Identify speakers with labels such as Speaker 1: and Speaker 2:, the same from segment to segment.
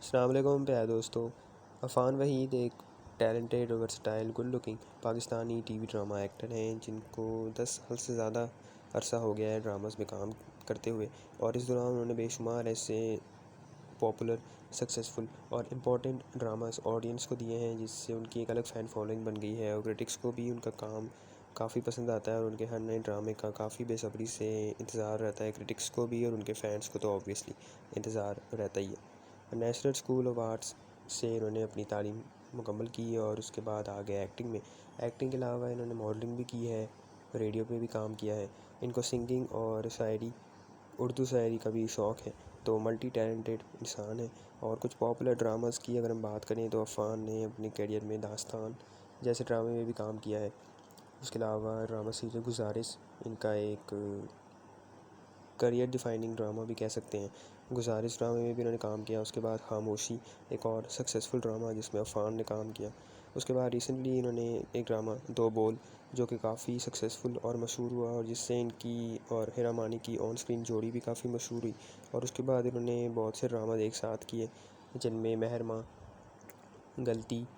Speaker 1: अस्सलाम वालेकुम प्यारे दोस्तों। अफ़ान वहीद एक टैलेंटेड और versatile good looking Pakistani TV drama actor हैं जिनको 10 साल से ज़्यादा अरसा हो गया है ड्रामास में काम करते हुए, और इस दौरान उन्होंने बेशुमार ऐसे पॉपुलर, सक्सेसफुल और इम्पोर्टेंट ड्रामास ऑडियंस को दिए हैं जिससे उनकी एक अलग फ़ैन फॉलोइंग बन गई है और क्रिटिक्स को भी उनका काम काफ़ी पसंद आता है और उनके हर नए ड्रामे का काफ़ी बेसब्री से इंतज़ार रहता है। क्रिटिक्स को भी और उनके फ़ैन्स को तो ऑब्वियसली इंतज़ार रहता ही है। नेशनल स्कूल ऑफ आर्ट्स से इन्होंने अपनी तालीम मुकम्मल की और उसके बाद आ गए एक्टिंग में। एक्टिंग के अलावा इन्होंने मॉडलिंग भी की है, रेडियो पे भी काम किया है। इनको सिंगिंग और शायरी, उर्दू शायरी का भी शौक़ है, तो मल्टी टैलेंटेड इंसान है। और कुछ पॉपुलर ड्रामास की अगर हम बात करें तो अफ़ान ने अपने करियर में दास्तान जैसे ड्रामे में भी काम किया है। उसके अलावा ड्रामा सीरीज़ गुज़ारिश इनका एक करियर डिफाइनिंग ड्रामा भी कह सकते हैं। गुज़ारिश ड्रामे में भी इन्होंने काम किया। उसके बाद खामोशी एक और सक्सेसफुल ड्रामा जिसमें अफ़ान ने काम किया। उसके बाद रिसेंटली इन्होंने एक ड्रामा दो बोल जो कि काफ़ी सक्सेसफुल और मशहूर हुआ और जिससे इनकी और हेरा मानी की ऑन स्क्रीन जोड़ी भी काफ़ी मशहूर हुई। और उसके बाद इन्होंने बहुत से ड्रामा एक साथ किए जिनमें मेहरमा, गलती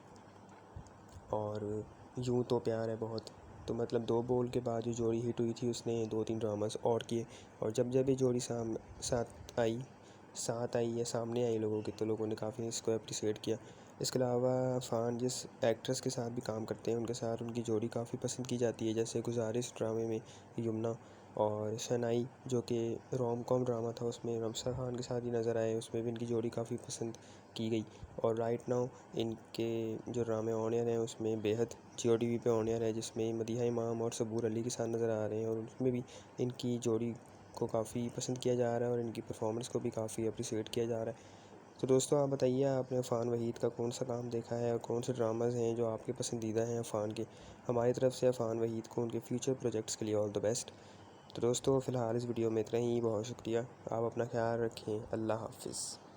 Speaker 1: और यूँ तो प्यार है बहुत। तो मतलब दो बोल के बाद जो जोड़ी हिट हुई थी उसने 2-3 ड्रामास और किए, और जब जब ये जोड़ी साथ आई या सामने आई लोगों के, तो लोगों ने काफ़ी इसको अप्रिशिएट किया। इसके अलावा फ़ान जिस एक्ट्रेस के साथ भी काम करते हैं उनके साथ उनकी जोड़ी काफ़ी पसंद की जाती है, जैसे गुज़ारिश ड्रामे में यमुना और शनाई जो कि रोम कॉम ड्रामा था उसमें रमशा खान के साथ ही नज़र आए, उसमें भी इनकी जोड़ी काफ़ी पसंद की गई। और राइट नाउ इनके जो ड्रामे ऑन एयर हैं उसमें बेहद जियो टीवी पे ऑन एयर है जिसमें मदीहा इमाम और सबूर अली के साथ नज़र आ रहे हैं, और उसमें भी इनकी जोड़ी को काफ़ी पसंद किया जा रहा है और इनकी परफॉर्मेंस को भी काफ़ी अप्रिशिएट किया जा रहा है। तो दोस्तों आप बताइए, आपने अफ़ान वहीद का कौन सा काम देखा है और कौन से ड्रामाज़ हैं जो आपके पसंदीदा हैं अफ़ान के। हमारी तरफ से अफ़ान वहीद को उनके फ्यूचर प्रोजेक्ट्स के लिए ऑल द बेस्ट। तो दोस्तों फ़िलहाल इस वीडियो में इतना ही, बहुत शुक्रिया। आप अपना ख्याल रखें। अल्लाह हाफ़िज़।